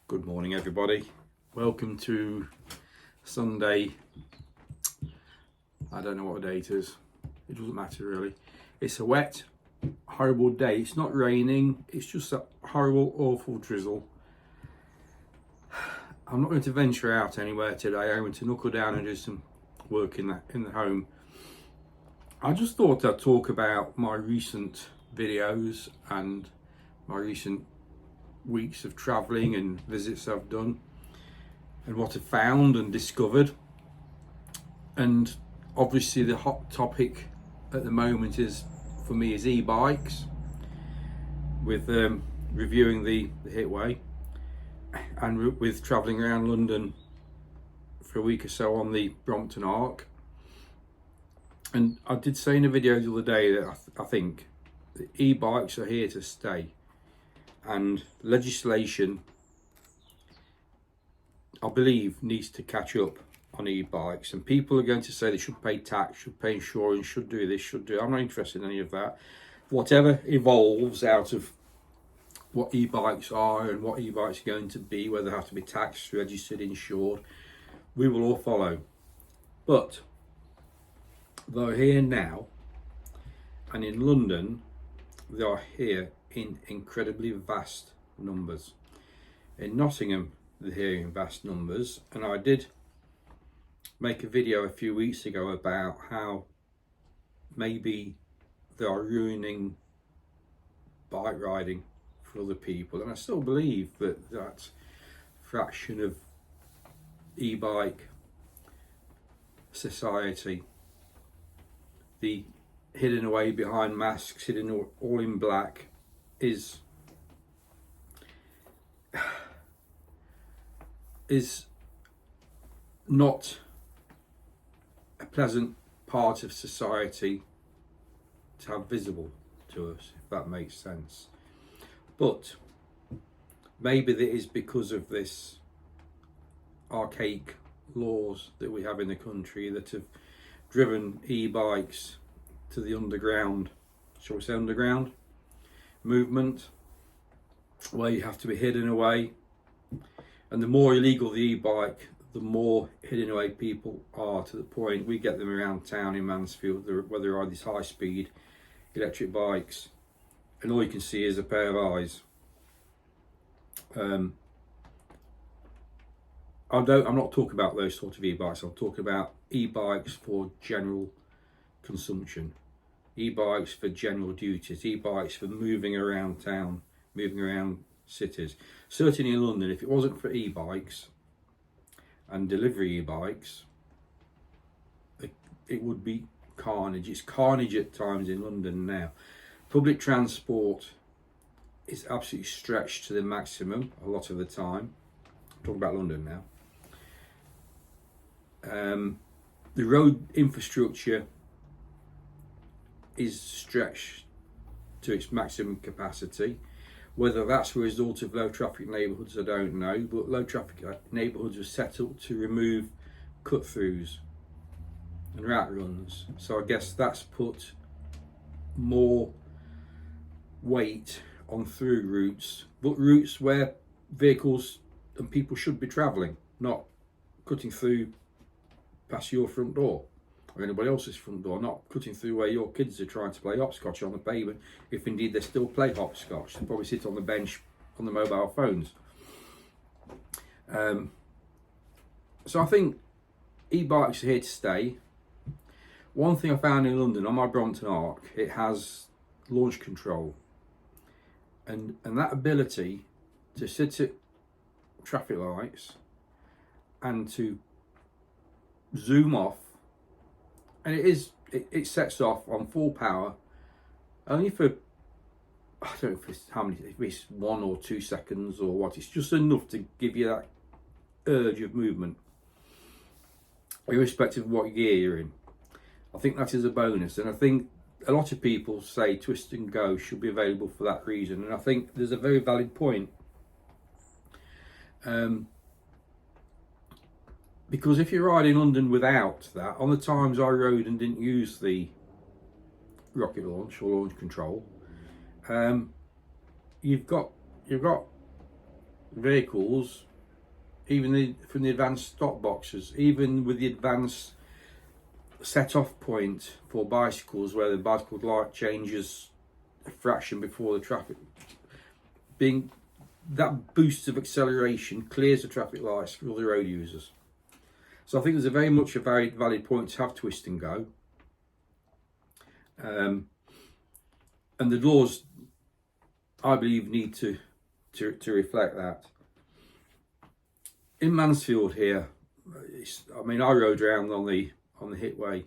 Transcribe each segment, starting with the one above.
Good morning, everybody. Welcome to Sunday. I don't know what day it is. It doesn't matter really. It's a wet, horrible day. It's not raining. It's just a horrible, awful drizzle. I'm not going to venture out anywhere today. I'm going to knuckle down and do some work in the home. I just thought I'd talk about my recent videos and my recent weeks of travelling and visits I've done and what I've found and discovered. And obviously the hot topic at the moment is, for me, is e-bikes, with reviewing the Hitway and with travelling around London for a week or so on the Brompton Arc. And I did say in a video the other day that I think the e-bikes are here to stay, and legislation, I believe, needs to catch up on e-bikes. And people are going to say they should pay tax, should pay insurance, should do this, should do. I'm not interested in any of that. Whatever evolves out of what e-bikes are and what e-bikes are going to be, whether they have to be taxed, registered, insured, we will all follow. But they're here now, and in London they are here in incredibly vast numbers. In Nottingham they're here in vast numbers, and I did make a video a few weeks ago about how maybe they are ruining bike riding for other people, and I still believe that that fraction of e-bike society, the hidden away behind masks, hidden all in black, is not a pleasant part of society to have visible to us, if that makes sense. But maybe that is because of this archaic laws that we have in the country that have driven e-bikes to the underground, shall we say underground movement, where you have to be hidden away. And the more illegal the e-bike, the more hidden away people are, to the point we get them around town in Mansfield, where there are these high speed electric bikes and all you can see is a pair of eyes. I'm not talking about those sort of e-bikes. I'll talk about e-bikes for general consumption, e-bikes for general duties, e-bikes for moving around town, moving around cities. Certainly in London, if it wasn't for e-bikes and delivery e-bikes, it would be carnage. It's carnage at times in London now. Public transport is absolutely stretched to the maximum a lot of the time. I'm talking about London now. The road infrastructure is stretched to its maximum capacity. Whether that's a result of low traffic neighbourhoods, I don't know, but low traffic neighbourhoods are set up to remove cut throughs and rat runs. So I guess that's put more weight on through routes, but routes where vehicles and people should be travelling, not cutting through past your front door or anybody else's front door, not cutting through where your kids are trying to play hopscotch on the pavement, if indeed they still play hopscotch. They probably sit on the bench on the mobile phones. So I think e-bikes are here to stay. One thing I found in London, on my Brompton Arc, it has launch control, and that ability to sit at traffic lights and to zoom off, and it sets off on full power only for, I don't know if it's 1 or 2 seconds or what. It's just enough to give you that urge of movement, irrespective of what gear you're in. I think that is a bonus, and I think a lot of people say Twist and Go should be available for that reason, and I think there's a very valid point. Because if you ride in London without that, on the times I rode and didn't use the rocket launch or launch control, you've got vehicles, even from the advanced stop boxes, even with the advanced set-off point for bicycles, where the bicycle light changes a fraction before the traffic, being that boost of acceleration clears the traffic lights for all the road users. So I think there's a very valid point to have twist and go. And the laws, I believe, need to reflect that. In Mansfield here, I mean, I rode around on the hitway,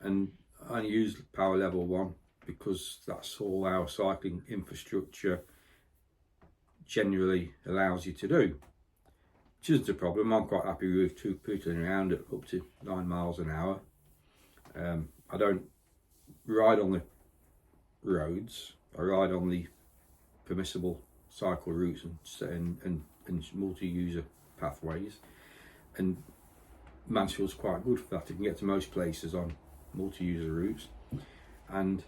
and I only used power level 1 because that's all our cycling infrastructure generally allows you to do, which isn't a problem. I'm quite happy with pootling around at up to 9 miles an hour. I don't ride on the roads. I ride on the permissible cycle routes and multi-user pathways, and Mansfield's quite good for that. You can get to most places on multi-user routes, and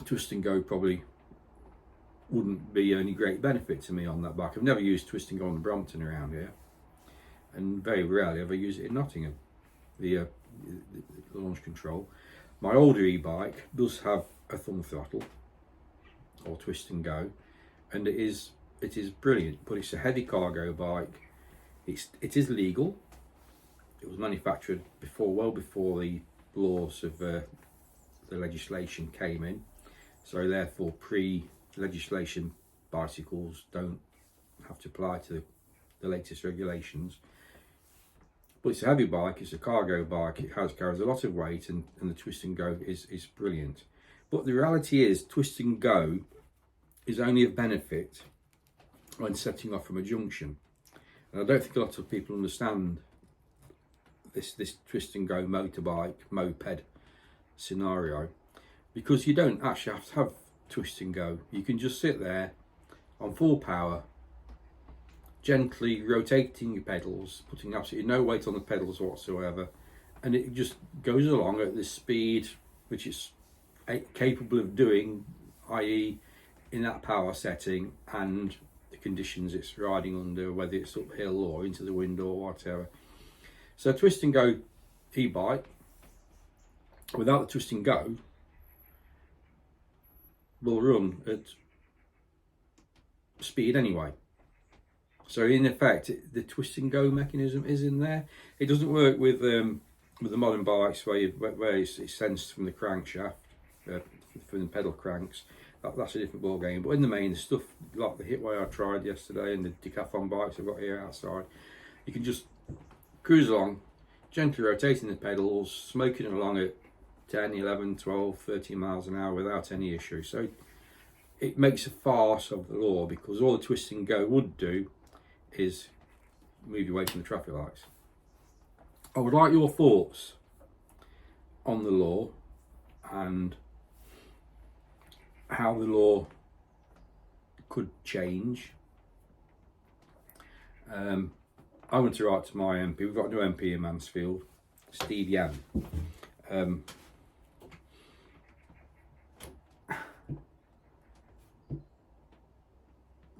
twist and go probably wouldn't be any great benefit to me on that bike. I've never used twist and go on the Brompton around here, and very rarely ever use it in Nottingham, the launch control. My older e-bike does have a thumb throttle or twist and go, and it is brilliant, but it's a heavy cargo bike. It is legal. It was manufactured well before the laws of the legislation came in, so therefore pre-legislation bicycles don't have to apply to the latest regulations. But it's a heavy bike, it's a cargo bike, it carries a lot of weight, and the twist and go is brilliant. But the reality is, twist and go is only of benefit when setting off from a junction. And I don't think a lot of people understand this twist and go motorbike, moped scenario, because you don't actually have to have twist and go. You can just sit there on full power, gently rotating your pedals, putting absolutely no weight on the pedals whatsoever, and it just goes along at the speed which it's capable of doing, i.e. in that power setting and the conditions it's riding under, whether it's uphill or into the wind or whatever. So twist and go e-bike without the twist and go will run at speed anyway. So in effect, the twist and go mechanism is in there. It doesn't work with the modern bikes where it's sensed from the crankshaft, from the pedal cranks. That's a different ball game. But in the main, the stuff like the hitway I tried yesterday and the decathlon bikes I've got here outside, you can just cruise along, gently rotating the pedals, smoking along at 10, 11, 12, 13 miles an hour without any issue. So it makes a farce of the law, because all the twist and go would do is move you away from the traffic lights. I would like your thoughts on the law and how the law could change. I want to write to my MP. We've got a new MP in Mansfield, Steve Yan.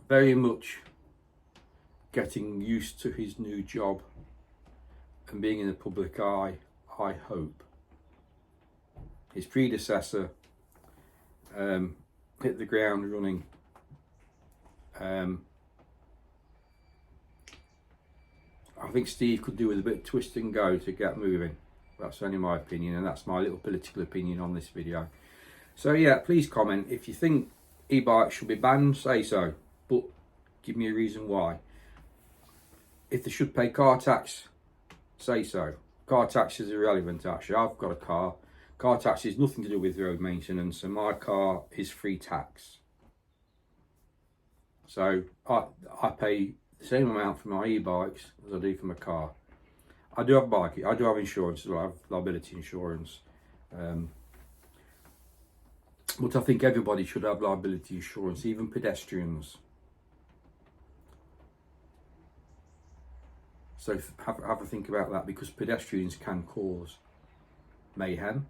Very much getting used to his new job and being in the public eye, I hope. His predecessor hit the ground running. I think Steve could do with a bit of twist and go to get moving. That's only my opinion, and that's my little political opinion on this video. So yeah, please comment. If you think e-bikes should be banned, say so, but give me a reason why. If they should pay car tax, say so. Car tax is irrelevant actually. I've got a car. Car tax is nothing to do with road maintenance, and my car is free tax. So I pay the same amount for my e-bikes as I do for my car. I do have I do have insurance, I have liability insurance. But I think everybody should have liability insurance, even pedestrians. So have a think about that, because pedestrians can cause mayhem,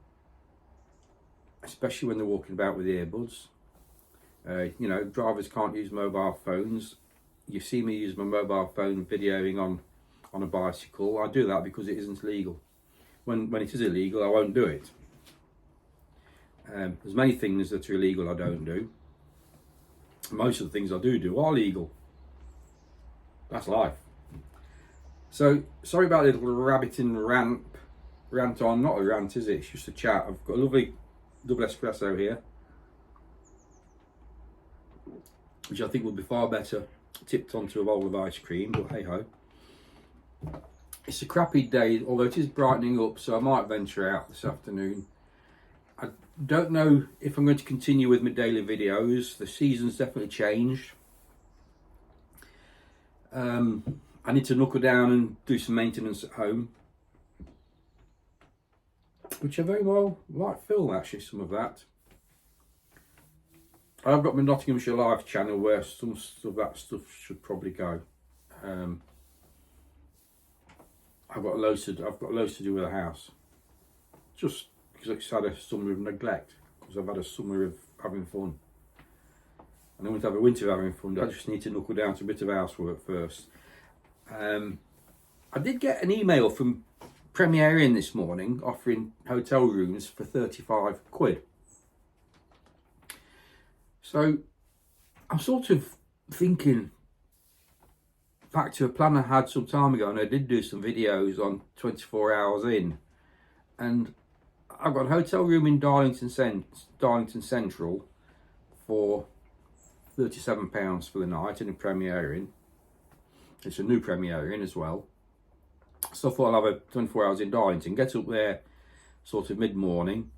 especially when they're walking about with earbuds. You know, drivers can't use mobile phones you see me use my mobile phone videoing on a bicycle. I do that because it isn't legal. When it is illegal, I won't do it. There's many things that are illegal I don't do. Most of the things I do are legal. That's life. So, sorry about the little rabbiting rant on. Not a rant, is it? It's just a chat. I've got a lovely double espresso here, which I think will be far better tipped onto a bowl of ice cream, but hey ho. It's a crappy day, although it is brightening up, so I might venture out this afternoon. I don't know if I'm going to continue with my daily videos. The season's definitely changed. I need to knuckle down and do some maintenance at home, which I very well might film, actually, some of that. I've got my Nottinghamshire Life channel where some of that stuff should probably go. I've got loads to do with the house, just because it's had a summer of neglect, because I've had a summer of having fun, and I want to have a winter of having fun. I just need to knuckle down to a bit of housework first. I did get an email from Premier Inn this morning offering hotel rooms for 35 quid. So I'm sort of thinking back to a plan I had some time ago, and I did do some videos on 24 hours in, and I've got a hotel room in Darlington Central for £37 for the night in a Premier Inn. It's a new Premier Inn as well. So I thought I'll have a 24 hours in Darlington, get up there sort of mid-morning,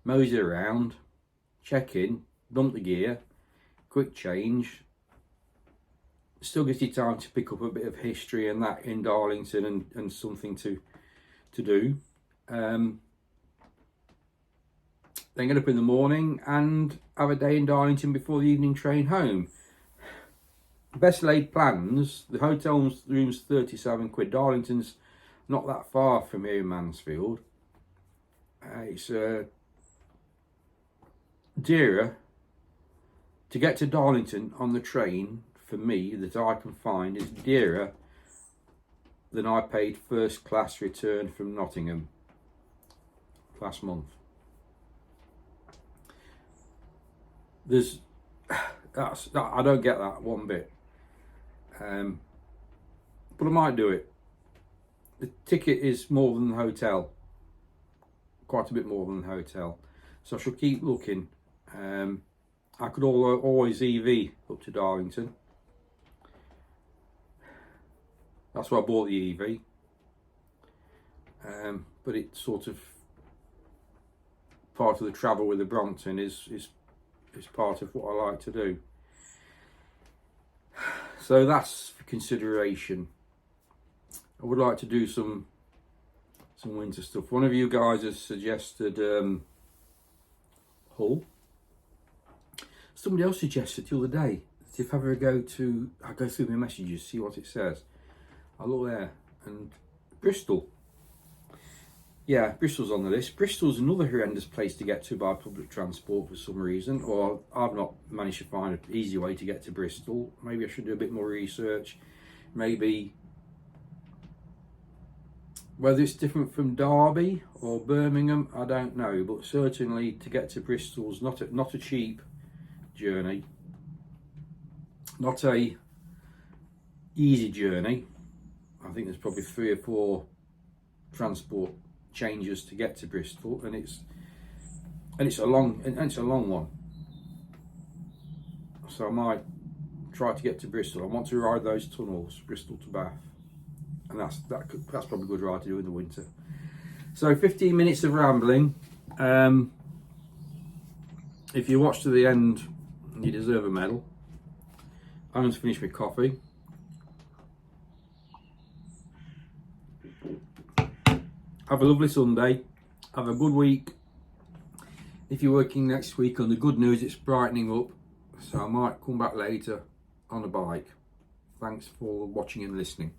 mosey around, check in, dump the gear, quick change. Still gives you time to pick up a bit of history and that in Darlington and something to do. Then get up in the morning and have a day in Darlington before the evening train home. Best laid plans. The hotel room's 37 quid. Darlington's not that far from here in Mansfield. It's dearer to get to Darlington on the train, for me, that I can find, is dearer than I paid first class return from Nottingham last month. I don't get that one bit, but I might do it. The ticket is more than the hotel, quite a bit more than the hotel, so I shall keep looking. I could always EV up to Darlington. That's why I bought the EV, but it's sort of part of the travel with the Brompton is part of what I like to do. So that's for consideration. I would like to do some winter stuff. One of you guys has suggested Hull. Somebody else suggested the other day that if I ever go through my messages, see what it says. I look there, and Bristol. Yeah, Bristol's on the list. Bristol's another horrendous place to get to by public transport for some reason, or I've not managed to find an easy way to get to Bristol. Maybe I should do a bit more research. Maybe whether it's different from Derby or Birmingham, I don't know, but certainly to get to Bristol's not a cheap journey, not a easy journey. I think there's probably 3 or 4 transport changes to get to Bristol, and it's a long one. So I might try to get to Bristol. I want to ride those tunnels, Bristol to Bath, and that's probably a good ride to do in the winter. So 15 minutes of rambling. If you watch to the end, you deserve a medal. I'm going to finish my coffee. Have a lovely Sunday. Have a good week. If you're working next week, on the good news, it's brightening up, so I might come back later on a bike. Thanks for watching and listening.